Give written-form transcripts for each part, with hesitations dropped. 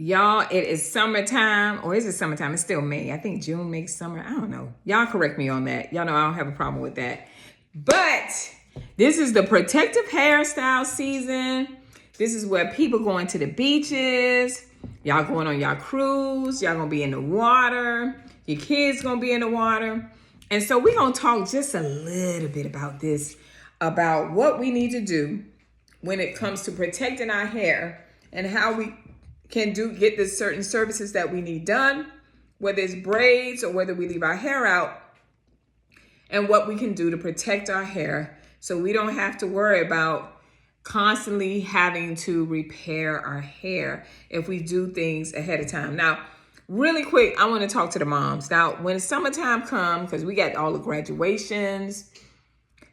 Y'all, it is summertime, or is it summertime? It's still May. I think June makes summer. I don't know. Y'all correct me on that. Y'all know I don't have a problem with that. But this is the protective hairstyle season. This is where people going to the beaches. Y'all going on y'all cruise. Y'all gonna be in the water. Your kids gonna be in the water. And so we're gonna talk just a little bit about this, about what we need to do when it comes to protecting our hair and how we can get the certain services that we need done, whether it's braids or whether we leave our hair out, and what we can do to protect our hair so we don't have to worry about constantly having to repair our hair if we do things ahead of time. Now, really quick, I want to talk to the moms. Now, when summertime comes, because we got all the graduations,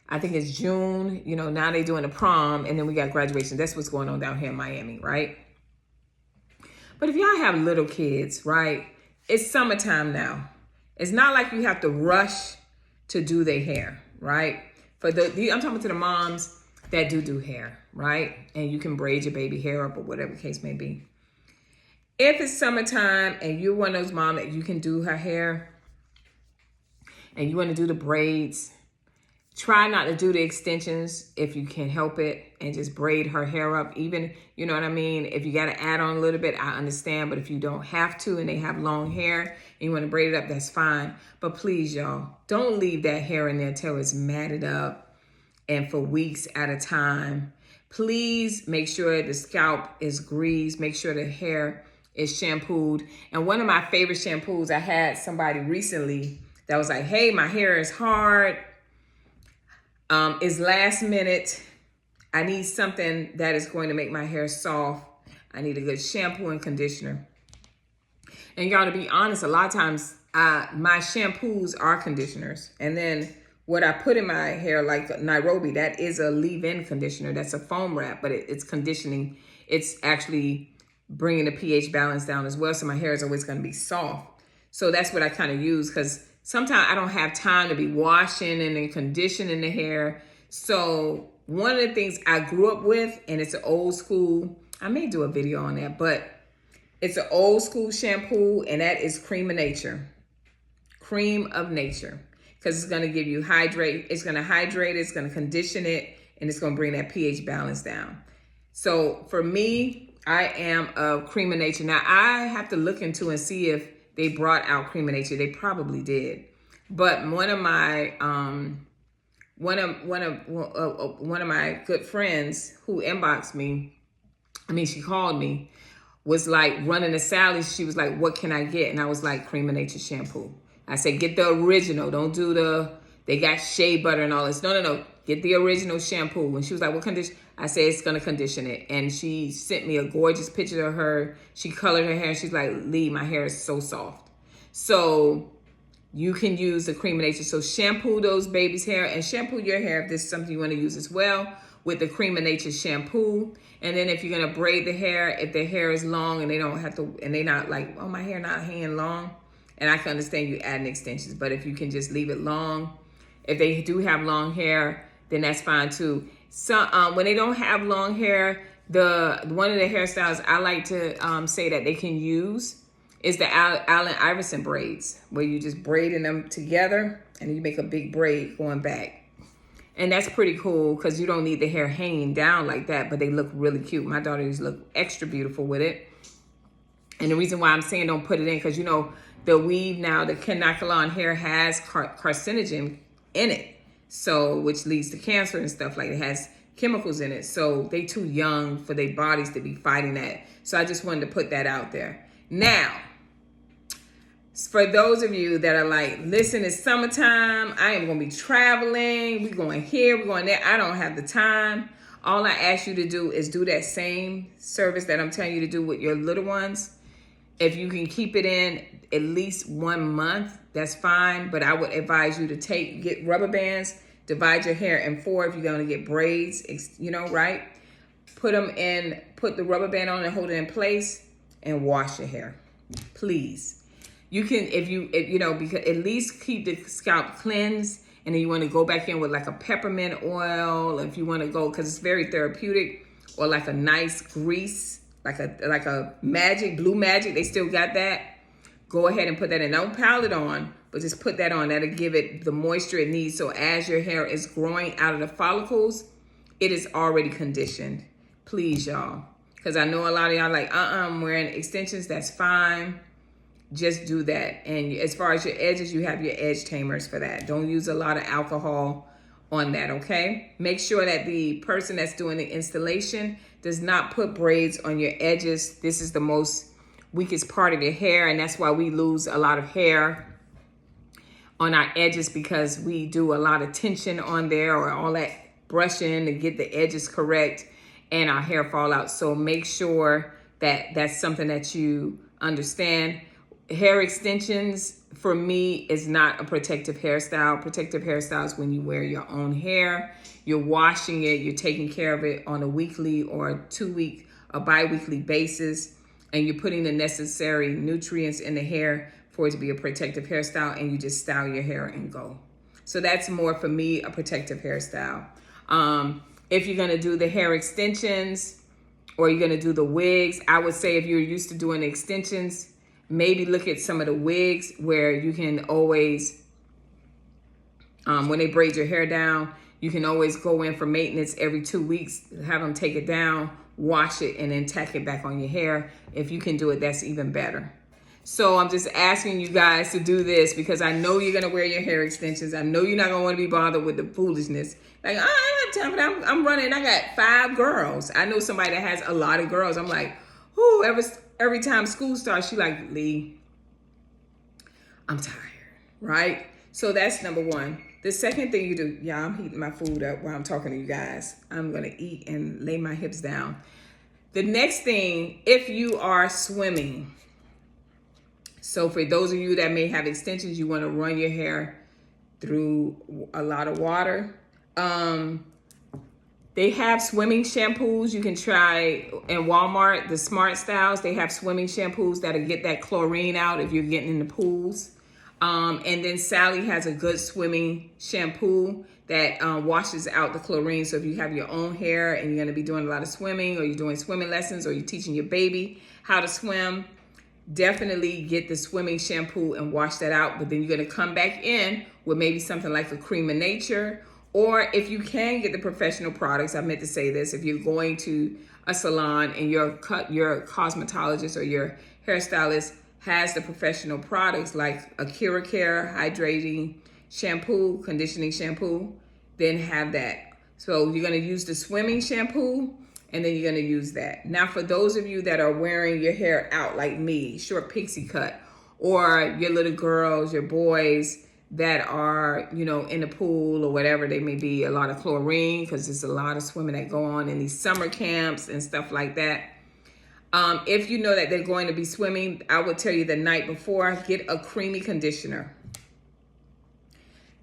I think it's June, now they doing the prom, and then we got graduation. That's what's going on down here in Miami, right? But if y'all have little kids, right, it's summertime now. It's not like you have to rush to do their hair, right? I'm talking to the moms that do hair, right? And you can braid your baby hair up or whatever the case may be. If it's summertime and you're one of those moms that you can do her hair and you want to do the braids, try not to do the extensions if you can help it, and just braid her hair up. Even, you know what I mean? If you got to add on a little bit, I understand. But if you don't have to and they have long hair and you want to braid it up, that's fine. But please, y'all, don't leave that hair in there till it's matted up and for weeks at a time. Please make sure the scalp is greased. Make sure the hair is shampooed. And one of my favorite shampoos, I had somebody recently that was like, hey, my hair is hard. It's last minute. I need something that is going to make my hair soft. I need a good shampoo and conditioner. And y'all, to be honest, a lot of times my shampoos are conditioners. And then what I put in my hair, like Nairobi, that is a leave-in conditioner. That's a foam wrap, but it's conditioning. It's actually bringing the pH balance down as well. So my hair is always going to be soft. So that's what I kind of use, because sometimes I don't have time to be washing and then conditioning the hair. So one of the things I grew up with, and it's an old school, I may do a video on that, but it's an old school shampoo, and that is Cream of Nature. Cream of Nature. Because it's going to give you hydrate. It's going to hydrate it. It's going to condition it. And it's going to bring that pH balance down. So for me, I am a Cream of Nature. Now, I have to look into and see if they brought out Cream of Nature. They probably did. But one of my one of my good friends who inboxed me, she called me, was like running a salad. She was like, what can I get? And I was like, Cream of Nature shampoo. I said, get the original. Don't do they got shea butter and all this. No. Get the original shampoo. And she was like, what condition? I said, it's going to condition it. And she sent me a gorgeous picture of her. She colored her hair. And she's like, Lee, my hair is so soft. So you can use the Cream of Nature. So shampoo those babies' hair and shampoo your hair if this is something you want to use as well with the Cream of Nature shampoo. And then if you're going to braid the hair, if the hair is long and they don't have to, and they're not like, oh, my hair not hanging long. And I can understand you adding extensions, but if you can just leave it long, if they do have long hair, then that's fine too. So when they don't have long hair, one of the hairstyles I like to say that they can use is the Allen Iverson braids, where you just braiding them together and you make a big braid going back. And that's pretty cool because you don't need the hair hanging down like that, but they look really cute. My daughters look extra beautiful with it. And the reason why I'm saying don't put it in, because the weave now, the Kinakalon hair has carcinogen in it. So, which leads to cancer and stuff, like it has chemicals in it. So they too young for their bodies to be fighting that. So I just wanted to put that out there. Now, for those of you that are like, listen, it's summertime. I am going to be traveling. We're going here, we're going there. I don't have the time. All I ask you to do is do that same service that I'm telling you to do with your little ones. If you can keep it in at least 1 month, that's fine. But I would advise you to get rubber bands, divide your hair in 4 if you're going to get braids, right? Put the rubber band on and hold it in place and wash your hair, please. You can, because at least keep the scalp cleansed. And then you want to go back in with like a peppermint oil. If you want to go, because it's very therapeutic, or like a nice grease like a magic, blue magic. They still got that. Go ahead and put that in. Don't pile it on, but just put that on. That'll give it the moisture it needs. So as your hair is growing out of the follicles, it is already conditioned. Please, y'all. Because I know a lot of y'all like, I'm wearing extensions. That's fine. Just do that. And as far as your edges, you have your edge tamers for that. Don't use a lot of alcohol on that, okay? Make sure that the person that's doing the installation does not put braids on your edges. This is the most weakest part of your hair, and that's why we lose a lot of hair on our edges, because we do a lot of tension on there or all that brushing to get the edges correct, and our hair fall out. So make sure that that's something that you understand. Hair extensions, for me, is not a protective hairstyle. Protective hairstyle is when you wear your own hair. You're washing it. You're taking care of it on a weekly or a bi-weekly basis. And you're putting the necessary nutrients in the hair for it to be a protective hairstyle. And you just style your hair and go. So that's more, for me, a protective hairstyle. If you're going to do the hair extensions or you're going to do the wigs, I would say if you're used to doing extensions, maybe look at some of the wigs where you can always, when they braid your hair down, you can always go in for maintenance every 2 weeks, have them take it down, wash it, and then tack it back on your hair. If you can do it, that's even better. So I'm just asking you guys to do this because I know you're going to wear your hair extensions. I know you're not going to want to be bothered with the foolishness. Like, I don't have time for that. I'm running. I got 5 girls. I know somebody that has a lot of girls. I'm like, every time school starts, she like, Lee, I'm tired, right? So that's number one. The second thing you do, yeah, I'm heating my food up while I'm talking to you guys. I'm going to eat and lay my hips down. The next thing, if you are swimming, so for those of you that may have extensions, you want to run your hair through a lot of water. They have swimming shampoos you can try in Walmart, the Smart Styles. They have swimming shampoos that'll get that chlorine out if you're getting in the pools. And then Sally has a good swimming shampoo that washes out the chlorine. So if you have your own hair and you're going to be doing a lot of swimming, or you're doing swimming lessons, or you're teaching your baby how to swim, definitely get the swimming shampoo and wash that out. But then you're going to come back in with maybe something like a Cream of Nature. Or if you can get the professional products, I meant to say this, if you're going to a salon and your cosmetologist or your hairstylist has the professional products like a Care hydrating shampoo, conditioning shampoo, then have that. So you're going to use the swimming shampoo and then you're going to use that. Now, for those of you that are wearing your hair out like me, short pixie cut, or your little girls, your boys that are, in the pool or whatever they may be, a lot of chlorine, because there's a lot of swimming that go on in these summer camps and stuff like that. If you know that they're going to be swimming, I would tell you the night before, get a creamy conditioner.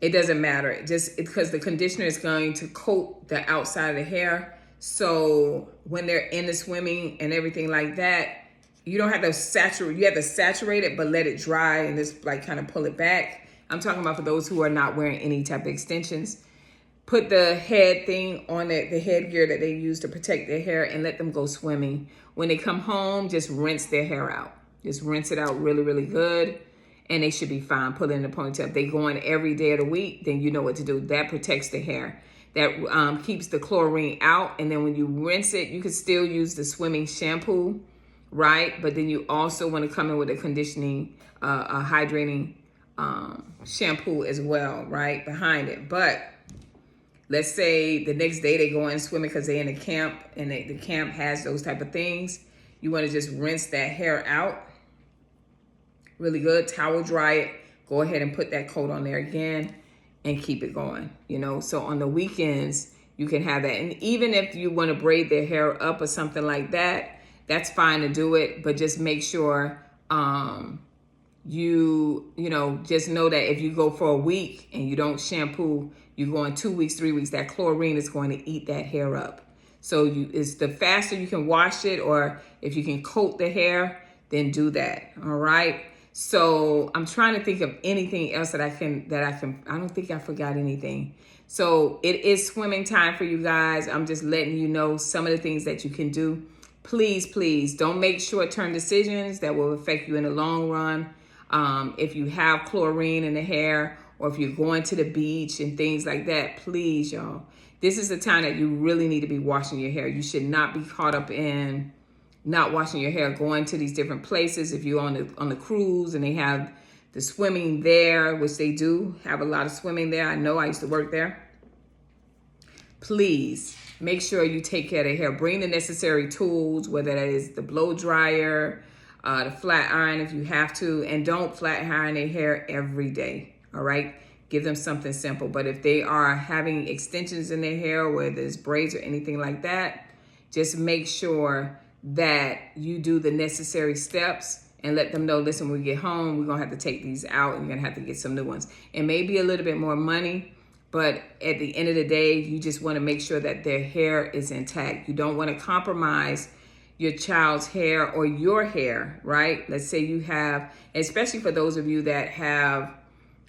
It doesn't matter, because the conditioner is going to coat the outside of the hair. So when they're in the swimming and everything like that, you don't have to saturate. You have to saturate it, but let it dry and just like kind of pull it back. I'm talking about for those who are not wearing any type of extensions. Put the head thing on it, the headgear that they use to protect their hair, and let them go swimming. When they come home, just rinse their hair out. Just rinse it out really, really good, and they should be fine. Put it in a ponytail. If they go in every day of the week, then you know what to do. That protects the hair. That keeps the chlorine out, and then when you rinse it, you can still use the swimming shampoo, right? But then you also want to come in with a conditioning, a hydrating shampoo as well, right, behind it. But let's say the next day they go in swimming because they're in a camp and the camp has those type of things. You want to just rinse that hair out really good, towel dry it, go ahead and put that coat on there again and keep it going, So on the weekends, you can have that. And even if you want to braid their hair up or something like that, that's fine to do it, but just make sure just know that if you go for a week and you don't shampoo, you go in 2 weeks, 3 weeks, that chlorine is going to eat that hair up. So it's the faster you can wash it, or if you can coat the hair, then do that. All right. So I'm trying to think of anything else that I don't think I forgot anything. So it is swimming time for you guys. I'm just letting you know some of the things that you can do please don't make short-term decisions that will affect you in the long run. If you have chlorine in the hair, or if you're going to the beach and things like that, please, y'all, this is the time that you really need to be washing your hair. You should not be caught up in not washing your hair, going to these different places. If you're on the cruise and they have the swimming there, which they do have a lot of swimming there. I know, I used to work there. Please make sure you take care of the hair. Bring the necessary tools, whether that is the blow dryer, the flat iron if you have to, and don't flat iron their hair every day, all right? Give them something simple. But if they are having extensions in their hair, whether it's braids or anything like that, just make sure that you do the necessary steps and let them know, listen, when we get home, we're gonna have to take these out and you're gonna have to get some new ones. It may be a little bit more money, but at the end of the day, you just wanna make sure that their hair is intact. You don't wanna compromise your child's hair or your hair, right? Let's say you have, especially for those of you that have,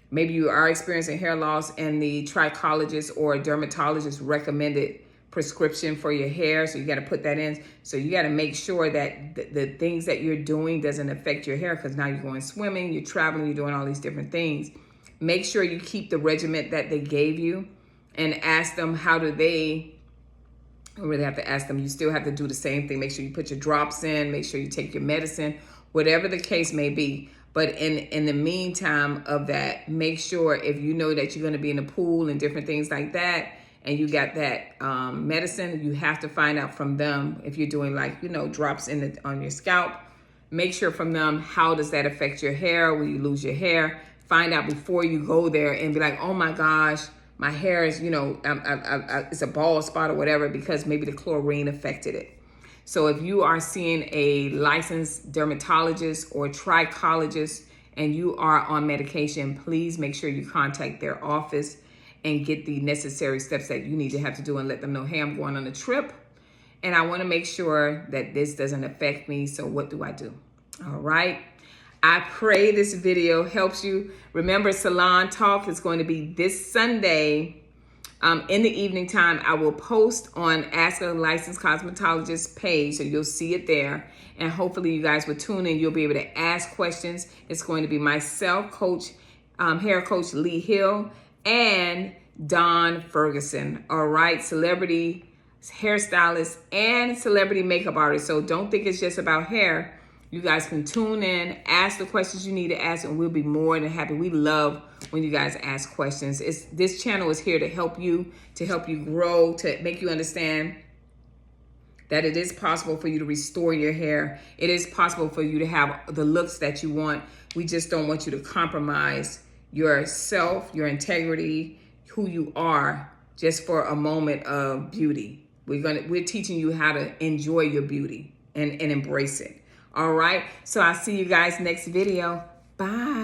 maybe you are experiencing hair loss and the trichologist or dermatologist recommended prescription for your hair, so you got to put that in. So you got to make sure that the things that you're doing doesn't affect your hair, because now you're going swimming, you're traveling, you're doing all these different things. Make sure you keep the regimen that they gave you and ask them how do they, you really have to ask them. You still have to do the same thing. Make sure you put your drops in, make sure you take your medicine, whatever the case may be. But in the meantime of that, make sure if you know that you're going to be in the pool and different things like that, and you got that medicine, you have to find out from them if you're doing drops on your scalp. Make sure from them, how does that affect your hair? Will you lose your hair? Find out before you go there and be like, oh my gosh, my hair is, it's a bald spot or whatever, because maybe the chlorine affected it. So if you are seeing a licensed dermatologist or trichologist and you are on medication, please make sure you contact their office and get the necessary steps that you need to have to do, and let them know, hey, I'm going on a trip and I want to make sure that this doesn't affect me. So what do I do? All right. I pray this video helps you. Remember, Salon Talk is going to be this Sunday in the evening time. I will post on Ask a Licensed Cosmetologist page, so you'll see it there. And hopefully you guys will tune in. You'll be able to ask questions. It's going to be myself, hair coach Lee Hill, and Dawn Ferguson. All right, celebrity hairstylist and celebrity makeup artist. So don't think it's just about hair. You guys can tune in, ask the questions you need to ask, and we'll be more than happy. We love when you guys ask questions. This channel is here to help you grow, to make you understand that it is possible for you to restore your hair. It is possible for you to have the looks that you want. We just don't want you to compromise yourself, your integrity, who you are, just for a moment of beauty. We're teaching you how to enjoy your beauty and embrace it. All right. So I'll see you guys next video. Bye.